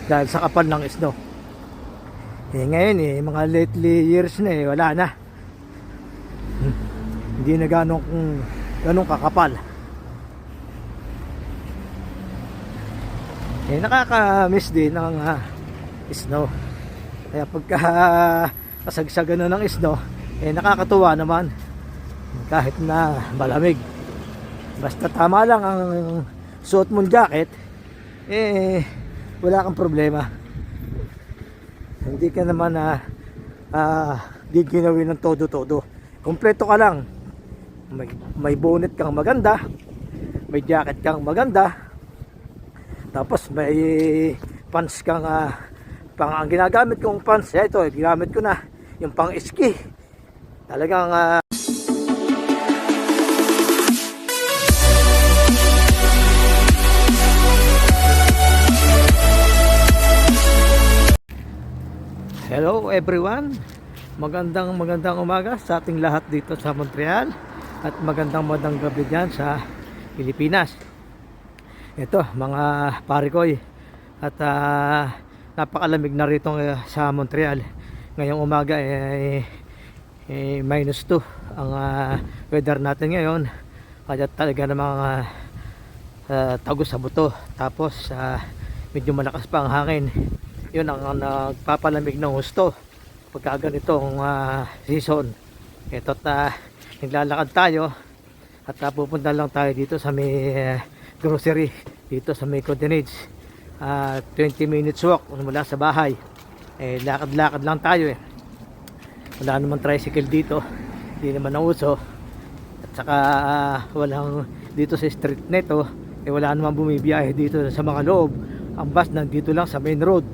dahil sa kapal ng snow. Ngayon mga lately years na wala na. Hindi na ganong kakapal. Nakaka-miss din ng snow. Kaya pagka kasagsagan na ng snow, nakakatuwa naman kahit na malamig. Basta tama lang ang suot mong jacket, wala kang problema. Hindi ka naman giginawin ng todo-todo. Kompleto ka lang. May bonnet kang maganda, may jacket kang maganda, tapos may pants kang ang ginagamit kong pants, ito ginamit ko na yung pang ski. Talagang hello everyone, magandang umaga sa ating lahat dito sa Montreal, at magandang gabi dyan sa Pilipinas. Ito mga parikoy, at napakalamig na rito sa Montreal. Ngayong umaga -2 ang weather natin ngayon, kaya talaga namang tagos sa buto. Tapos medyo malakas pa ang hangin. Yun ang nagpapalamig ng husto pagka ganitong season. Ito naglalakad tayo at pupunta lang tayo dito sa may grocery dito sa may Codenage. 20 minutes walk mula sa bahay. Lakad-lakad lang tayo wala naman tricycle dito, hindi naman nauso, at saka walang dito sa street neto, wala naman bumibiyahe dito sa mga loob. Ang bus nandito lang sa main road,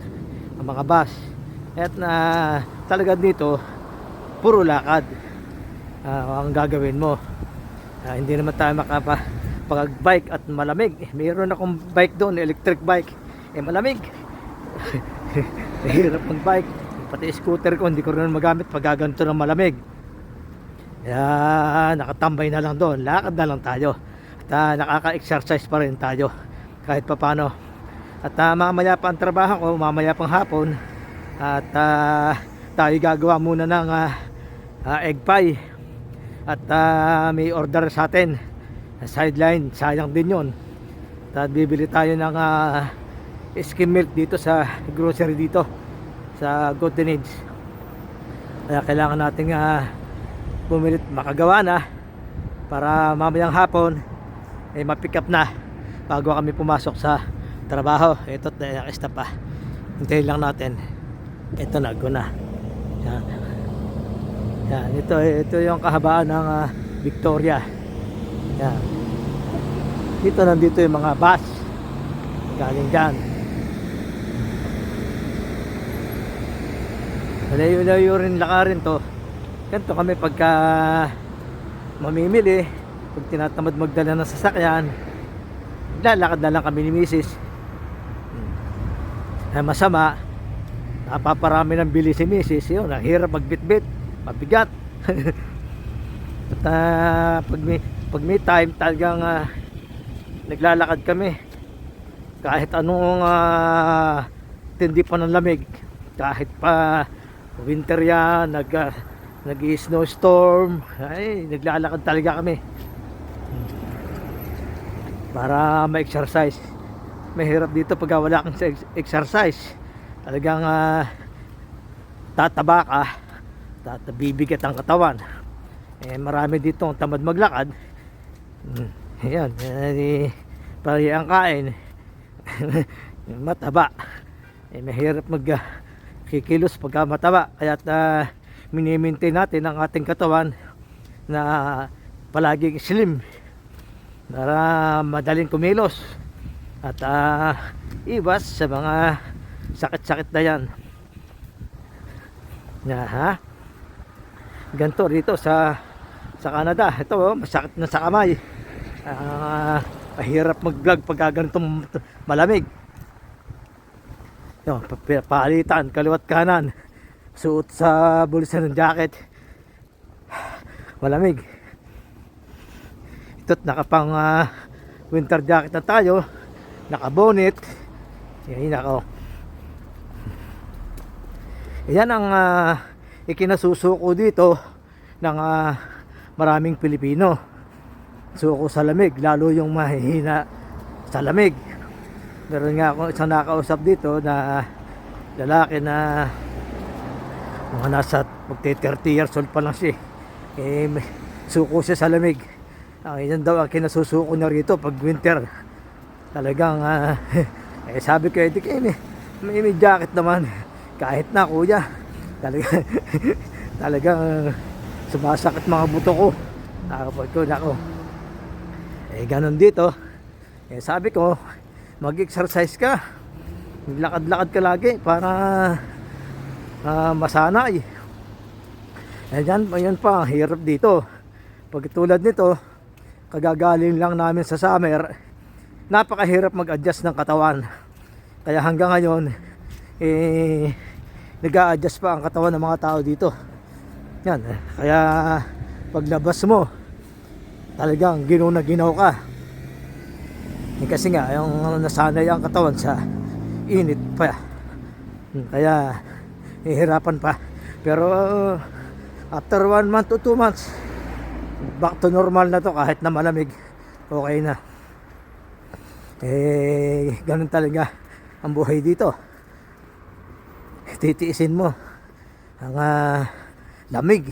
ang mga bus. At talaga dito puro lakad ang gagawin mo. Hindi naman tayo makapag-bike at malamig. Mayroon akong bike doon, electric bike, malamig. Hirap ng bike, pati scooter ko hindi ko rin magamit pag gaganto ng malamig. Nakatambay na lang doon, lakad na lang tayo, at nakaka-exercise pa rin tayo kahit papano. At mamaya pa ang trabaho ko, mamaya pang hapon, at tayo gagawa muna ng egg pie. At may order sa atin sideline, sayang din yun. At bibili tayo ng skim milk dito sa grocery dito sa Golden Age. Kaya kailangan natin bumili, makagawa na para mamayang hapon ma-pick up na bago kami pumasok sa trabaho. Ito stop pa, hintayin lang natin. Ito go na. Yan, ito yung kahabaan ng Victoria. Yan, nandito yung mga bus galing dyan. Layo rin lakarin to. Ganito kami pagka mamimili, pag tinatamad magdala ng sasakyan, lalakad na lang kami ni Mrs. Masama, napaparami ng bili si Mrs. Yun, ang hirap magbitbit, mabigat. At pag may time talagang naglalakad kami kahit anong tindi pa ng lamig, kahit pa winter yan, nag-snowstorm, naglalakad talaga kami para ma-exercise. Mahirap dito pag wala kang exercise. Talagang tataba ka, bibigat ang katawan. Marami dito ang tamad maglakad. Ayan, pari ang kain mataba. Mahirap kikilos pagka mataba. Kaya mini-maintain natin ang ating katawan na palaging slim para madaling kumilos at iwas sa mga sakit-sakit na yan. Ganito rito sa Canada. Ito masakit na sa kamay. Mahirap mag-vlog pag ganitong malamig. Palitan kaliwat kanan, suot sa bulsa ng jacket, malamig. Ito't nakapang winter jacket na tayo, nakabonet. Yan ako. Yan ang ikinasusuko dito ng maraming Pilipino. Suko sa lamig, lalo yung mahihina sa lamig. Meron nga akong isang nakausap dito na lalaki na mga nasa magti 30 years old pa lang siya. Suko siya sa lamig. Yan daw ang kinasusuko niya rito pag winter. Talagang sabi ko, may jacket naman. Kahit na kuya, talagang sumasakit mga buto ko. Nako. Ganun dito. Sabi ko, mag-exercise ka. Maglakad-lakad ka lagi para masanay. Yan pa, ang hirap dito. Pag tulad nito, kagagaling lang namin sa summer, napakahirap mag-adjust ng katawan. Kaya hanggang ngayon, nag-a-adjust pa ang katawan ng mga tao dito. Yan, kaya paglabas mo, talagang ginaw ka. Kasi nga, yung nasanay ang katawan sa init pa. Kaya, hihirapan pa. Pero, after 1 month to 2 months, back to normal na to kahit na malamig. Okay na. Ganun talaga ang buhay dito. Titiisin mo ang lamig.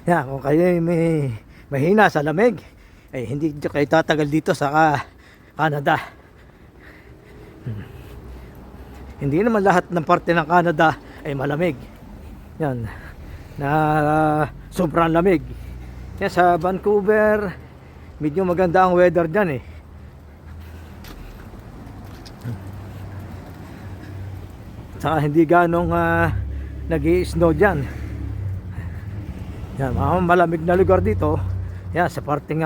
Kung kayo may mahina sa lamig, hindi kayo tatagal dito sa Canada. Hindi naman lahat ng parte ng Canada ay malamig. Yan, na sobrang lamig. Yan, sa Vancouver, medyo maganda ang weather dyan Saka hindi ganong nag-i-snow dyan. Yan, mga malamig na lugar dito. Yan, sa parting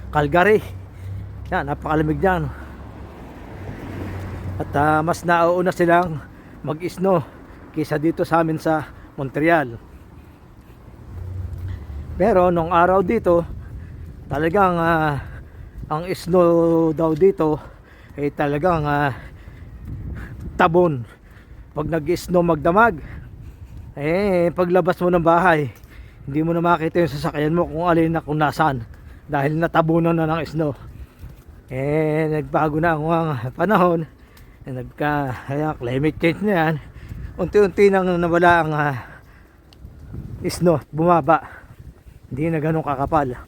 Calgary. Yan, napakalamig dyan. At mas nauuna silang mag-snow kaysa dito sa amin sa Montreal. Pero nung araw dito, talagang ang snow daw dito ay talagang tabon. Pag nag-snow magdamag, paglabas mo ng bahay, hindi mo na makita yung sasakyan mo kung alin na kung nasaan, dahil natabunan na ng snow. Nagbago na ang panahon, climate change na yan. Unti-unti nang nawala ang snow, bumaba, hindi na ganun kakapal.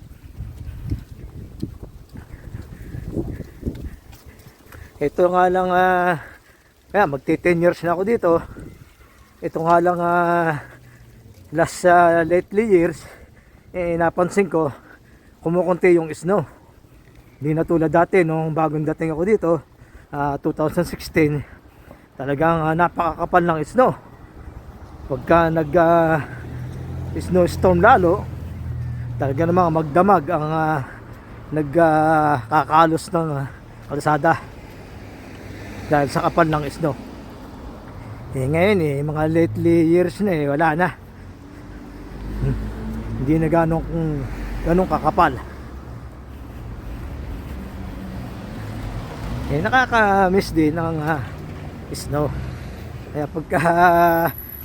Ito nga lang magti 10 years na ako dito. Ito nga lang last lately years, napansin ko kumukunti yung snow. Hindi na tulad dati nung bagong dating ako dito, 2016. Talagang napakakapal ng snow. Pagka nag snowstorm lalo, talaga namang magdamag ang nagkakalos ng kalsada dahil sa kapal ng snow. Ngayon mga lately years na wala na. Hindi na ganong kakapal. Nakaka-miss din ng snow. Kaya pagka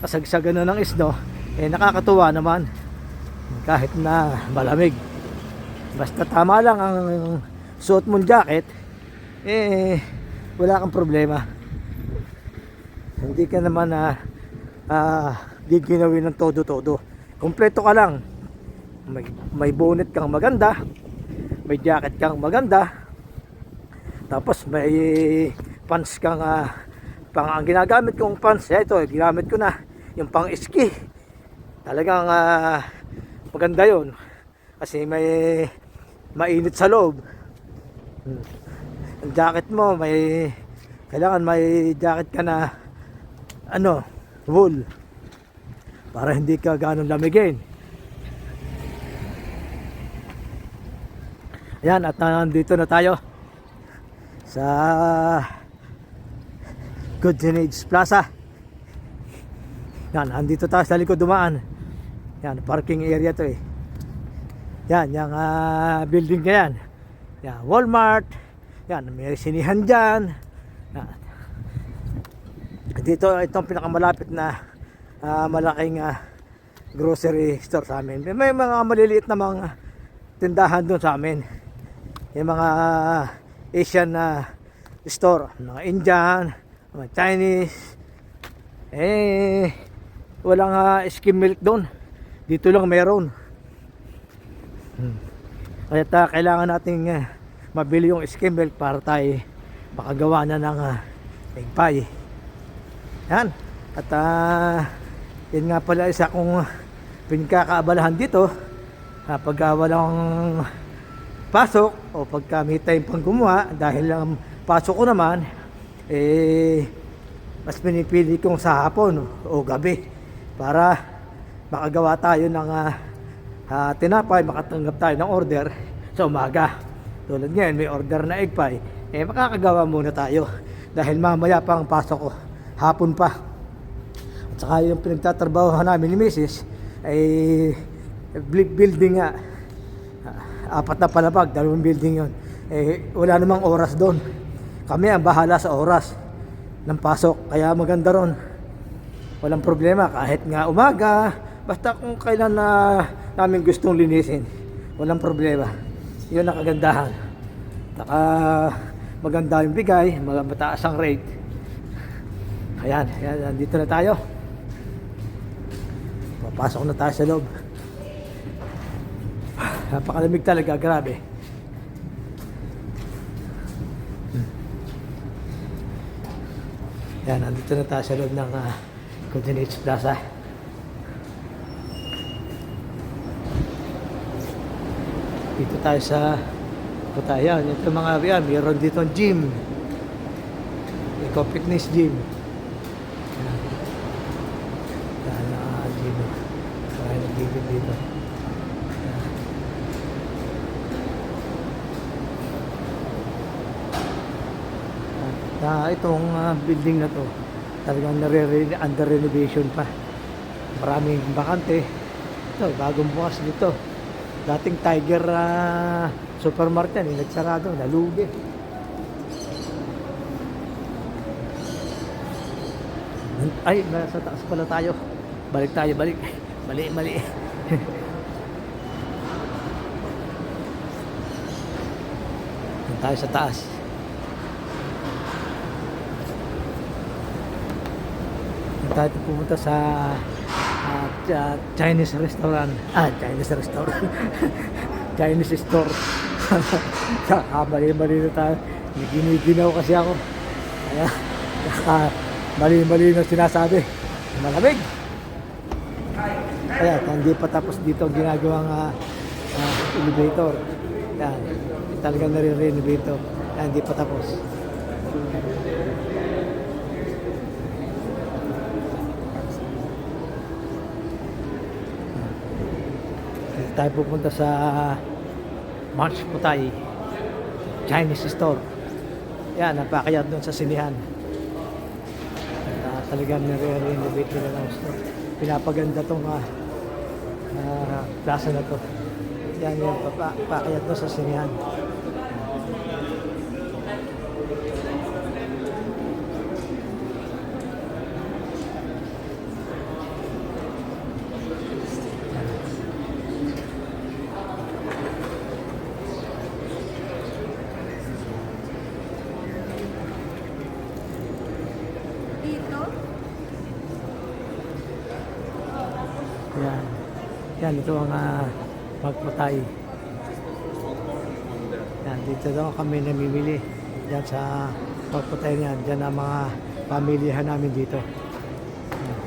kasagsagan na ng snow, nakakatuwa naman kahit na malamig. Basta tama lang ang suot mong jacket, wala kang problema. Hindi ka naman giginawin ng todo-todo. Kompleto ka lang. May bonnet kang maganda, may jacket kang maganda, tapos may pants kang ang ginagamit kong pants, ito ginamit ko na yung pang ski. Talagang maganda yon kasi may mainit sa loob. Ang jacket mo, kailangan may jacket ka na wool, para hindi ka ganong lamigin. Ayan, at nandito na tayo sa Golden Age Plaza. Yan, andito tayo sa likod dumaan. Yan, parking area to Yan, yung building na yan. Yan, Walmart. Yan, may sinihan dyan. Yan. Dito itong pinakamalapit na malaking grocery store sa amin. May mga maliliit na mga tindahan doon sa amin. Yung mga Asian store, mga Indian, mga Chinese. Walang skim milk doon. Dito lang meron. Kaya kailangan nating mabili yung skim milk para tayo makagawa na ng egg pie. Yan. At yun nga pala isa kong pinagkakaabalahan dito pagka walang pasok o pagka may time pang gumawa, dahil ang pasok ko naman mas pinipili kong sa hapon o gabi para makagawa tayo ng tinapay, makatanggap tayo ng order sa umaga. Tulad ngayon may order na egg pie, makakagawa muna tayo dahil mamaya pa ang pasok ko, hapon pa. At saka yung pinagtatrabaho namin ni Mrs. ay building nga, 4 na palapag, 2 building yon. Wala namang oras doon, kami ang bahala sa oras ng pasok, kaya maganda ron. Walang problema kahit nga umaga, basta kung kailan na namin gustong linisin, walang problema. Yun ang kagandahan. Saka maganda yung bigay, mataas ang rate. Ayan, dito na tayo. Papasok na tayo sa loob. Napakalamig talaga, grabe. Yan, nandito na tayo sa loob ng Golden Age Plaza. Dito tayo sa Putayan. Ito mga yan, mayroon dito ang gym. Eco Fitness Gym. Yan ang gym. Kaya nag-gym dito. Itong building na to talagang under renovation pa. Maraming bakante. Ito, bagong bukas dito. Dating Tiger supermarket yan, nagsarado, nalugi. Ay, nasa taas pala tayo. Balik tayo, balik. Mali. Tayo sa taas. Tayo pumunta sa Chinese restaurant. Chinese store. Mali na tayo. Giniginaw kasi ako. Kaya mali na sinasabi. Malamig. Kaya hindi pa tapos dito ang ginagawang elevator. Yan. Talagang nare-renovate ito. Hindi pa tapos. Tayo pupunta sa March Putay Chinese store. Yan, napakayat doon sa sinihan. Talagang nare-renovate nila ng store. Pinapaganda tong plaza na to. Yan, papakayat doon sa sinihan. Yan, ito ang Magpatay. Yan, dito daw kami namimili. Yan sa Magpatay niyan. Yan ang mga pamilihan namin dito. Yan.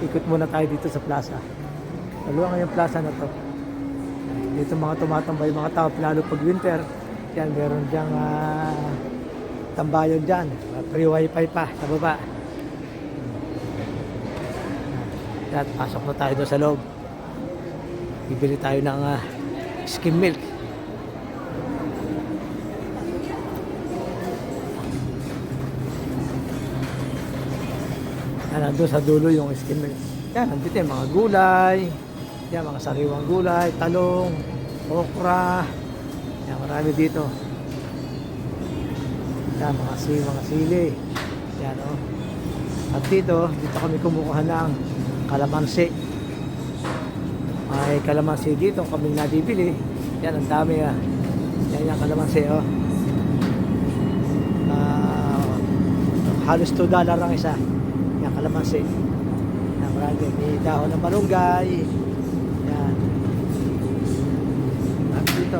Ikot muna tayo dito sa plaza. Maluwang yung plaza na to. Dito mga tumatambay mga tao, lalo pag winter. Yan, meron dyang tambayon dyan. Free wifi pa sa baba. Yan, pasok na tayo doon sa loob. Bibili tayo ng skim milk. Yan, nandun sa dulo yung skim milk. Yan, nandito yung mga gulay. Yan, mga sariwang gulay, talong, okra. Yan, marami dito. Yan, mga sili. Yan, oh. At dito kami kumukuha ng kalamansi. May kalamansi dito kami nabibili. Yan, ang dami ah. Yan yung kalamansi, oh. Halos $2 ang isa. Yan, kalamansi. Yan, marami. May dahon ng malunggay. Yan. At dito,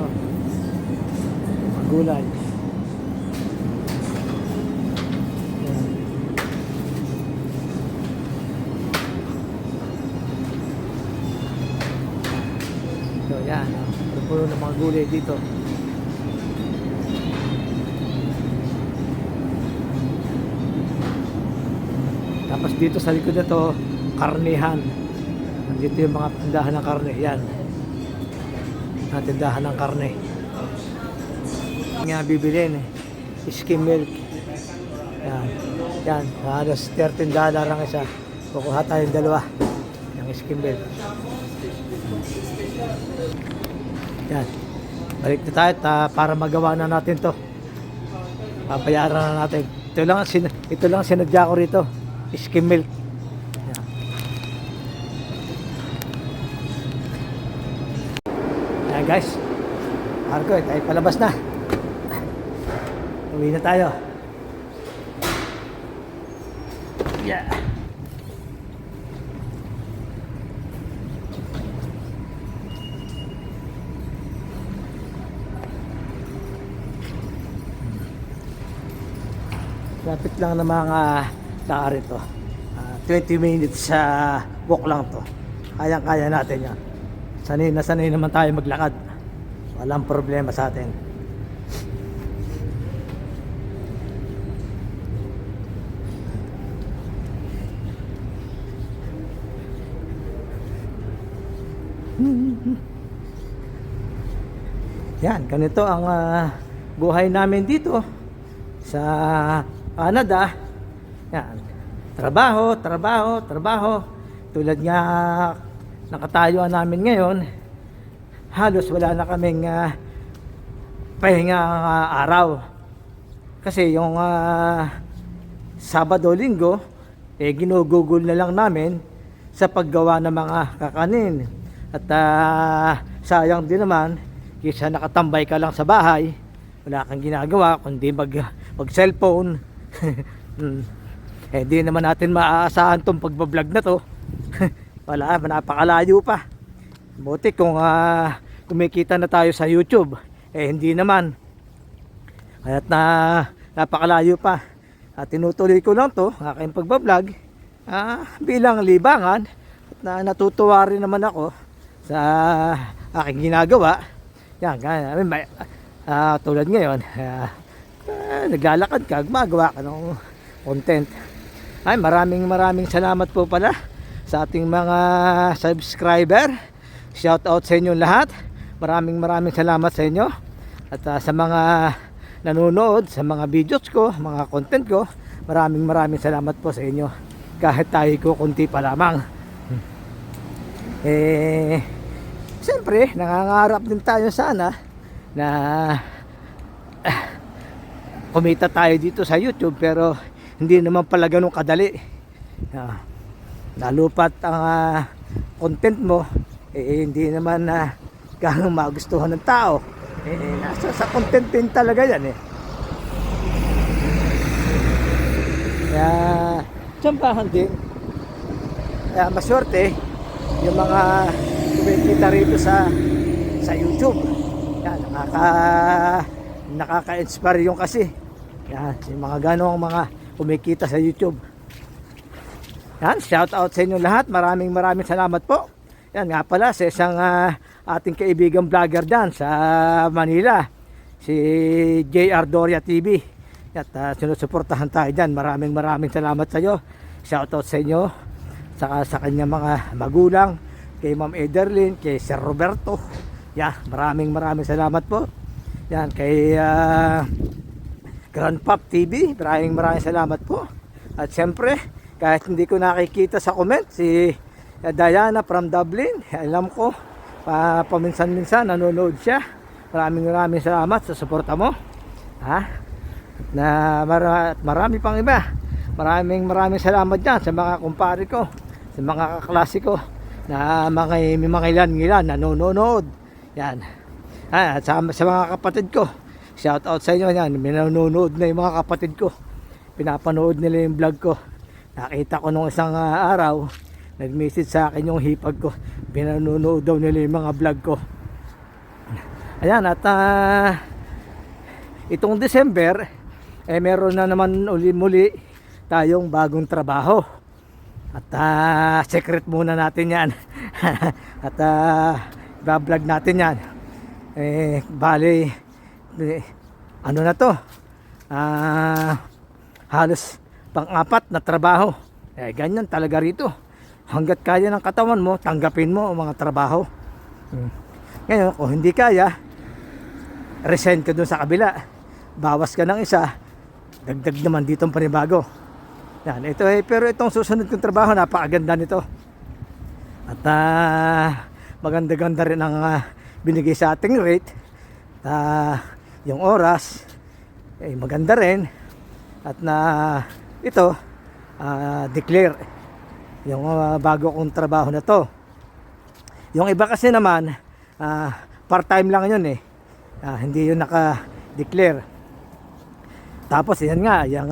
mga gulay. So yan, puro ng mga gulay dito. Tapos dito sa likod na to, karnihan. Dito yung mga tindahan ng karne. Yan, mga tindahan ng karne. Nga bibilin, skim milk. Yan, yan, halos $13 ang isa. Kukuha tayong dalawa ng skim milk. Yan, balik na tayo para magawa na natin to. Papayaran na natin. Ito lang sinadya ko rito, skim milk. Yan. Yan guys, Marco, tayo palabas na. Uwi na tayo. Yeah. Lapit lang ng mga tao rito. 20 minutes sa walk lang to. Kayang-kaya natin yan. Sanay naman tayo maglakad. Walang problema sa atin. Yan, ganito ang buhay namin dito sa Canada. Yan. Trabaho. Tulad nga nakatayuan namin ngayon, halos wala na kaming pahinga araw. Kasi yung Sabado, Linggo, ginugugol na lang namin sa paggawa ng mga kakanin. At sayang din naman, kaysa nakatambay ka lang sa bahay, wala kang ginagawa kundi mag cellphone. Di naman natin maaasahan tong pagbablog na to. Wala, napakalayo pa. Buti kung kumikita na tayo sa YouTube, hindi naman. Kaya't napakalayo pa. Tinutuloy ko lang to, aking pagbablog, bilang libangan. At natutuwa rin naman ako sa aking ginagawa. Yan, tulad ngayon, naglalakad ka, gumagawa ka ng content. Ay, maraming salamat po pala sa ating mga subscriber. Shout out sa inyo lahat. Maraming salamat sa inyo. At sa mga nanonood sa mga videos ko, mga content ko, maraming salamat po sa inyo. Kahit tayo ko kunti pa lamang. Siyempre, nangangarap din tayo sana na kumita tayo dito sa YouTube, pero hindi naman pala ganun kadali. Nalupat ang content mo, hindi naman ganun magustuhan ng tao. Nasa sa content din talaga yan Kaya tsambahan din. Kaya maswerte yung mga kumikita rito sa YouTube. Yan, nakaka-inspire yung kasi. Yan, yung mga ganong mga kumikita sa YouTube. Yan, shout out sa inyo lahat. Maraming salamat po. Yan nga pala sa isang ating kaibigang vlogger dyan sa Manila, si JR Doria TV. At sinusuportahan tayo dyan. Maraming salamat sa iyo. Shout out sa inyo, saka sa kanyang mga magulang, kay Ma'am Ederlyn, kay Sir Roberto. Yan, maraming salamat po. Yan, kay Grandpop TV, maraming salamat po. At siyempre, kahit hindi ko nakikita sa comment, si Diana from Dublin, alam ko, paminsan-minsan nanonood siya. Maraming salamat sa suporta mo. na marami pang iba. Maraming salamat dyan sa mga kumpare ko, sa mga kaklase ko na may mga ilan nanonood. Yan. At sa mga kapatid ko, shout out sa inyo yan. Nanonood na yung mga kapatid ko. Pinapanood nila yung vlog ko. Nakita ko nung isang araw, nag-message sa akin yung hipag ko. Pinanonood daw nila yung mga vlog ko. Ayan, at itong December, meron na naman muli tayong bagong trabaho. At secret muna natin yan. At i-vlog natin yan. Bali, ano na to? Halos pang-apat na trabaho. Ganyan talaga rito. Hanggat kaya ng katawan mo, tanggapin mo ang mga trabaho. Ngayon, kung hindi kaya, resign ka dun sa kabila. Bawas ka ng isa, dagdag naman ditong panibago. Yan, ito pero itong susunod kong trabaho, napakaganda nito. At maganda-ganda rin ang binigay sa ating rate. Yung oras, maganda rin. At ito, declare yung bago kong trabaho na to. Yung iba kasi naman, part-time lang yun hindi yun naka-declare. Tapos yan nga, yung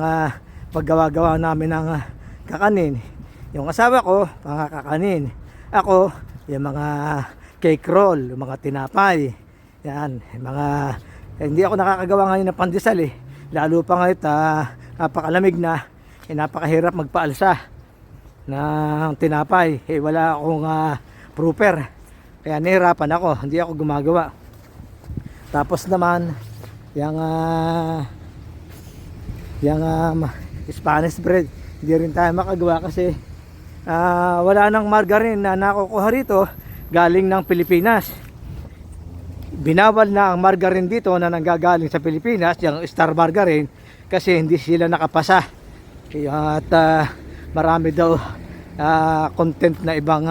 paggawa-gawa namin ng kakanin. Yung asawa ko, mga kakanin. Ako, yung mga cake roll, yung mga tinapay. Yan, hindi ako nakakagawa ngayon ng pandesal Lalo pa ngayon, napakalamig na, napakahirap magpaalsa ng tinapay. Wala akong proofer. Kaya nahirapan ako, hindi ako gumagawa. Tapos naman, yung Spanish bread, hindi rin tayo makagawa kasi wala nang margarine na nakukuha rito galing ng Pilipinas. Binawal na ang margarine dito na nanggagaling sa Pilipinas, yung Star Margarine, kasi hindi sila nakapasa. At marami daw content na ibang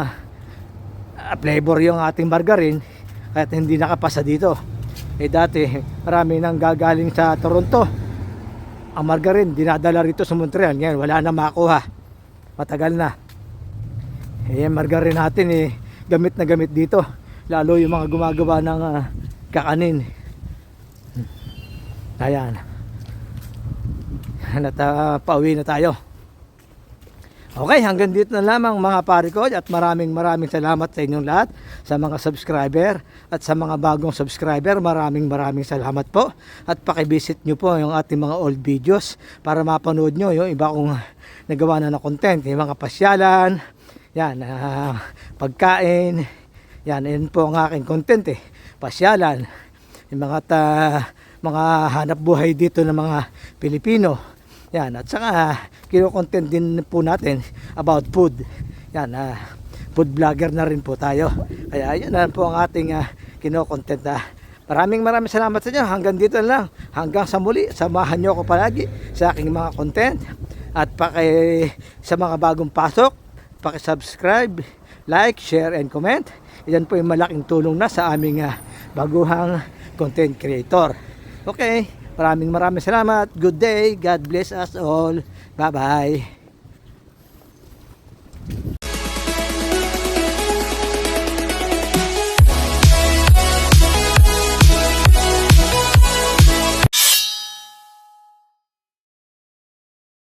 flavor yung ating margarine, kaya hindi nakapasa dito. Dati marami nang gagaling sa Toronto ang margarine, dinadala rito sa Montreal. Ngayon wala na makuha, matagal na. Margarine natin gamit na gamit dito, lalo yung mga gumagawa ng kakanin. Ayan, pauwi na tayo. Okay, hanggang dito na lamang mga pare ko, at maraming salamat sa inyong lahat, sa mga subscriber at sa mga bagong subscriber. Maraming salamat po, at pakivisit nyo po yung ating mga old videos para mapanood nyo yung iba kong nagawa na content, yung mga pasyalan, yan, pagkain, yan po ang aking content pasyalan, yung mga hanap buhay dito ng mga Pilipino. Yan, at saka kino-content din po natin about food. Yan, food vlogger na rin po tayo. Kaya yun na po ang ating kino-content. Maraming salamat sa inyo. Hanggang dito na lang. Hanggang sa muli, samahan nyo ako palagi sa aking mga content. At sa mga bagong pasok, paki-subscribe, like, share, and comment. Yan po yung malaking tulong na sa aming baguhang content creator. Okay, maraming salamat. Good day. God bless us all. Bye-bye.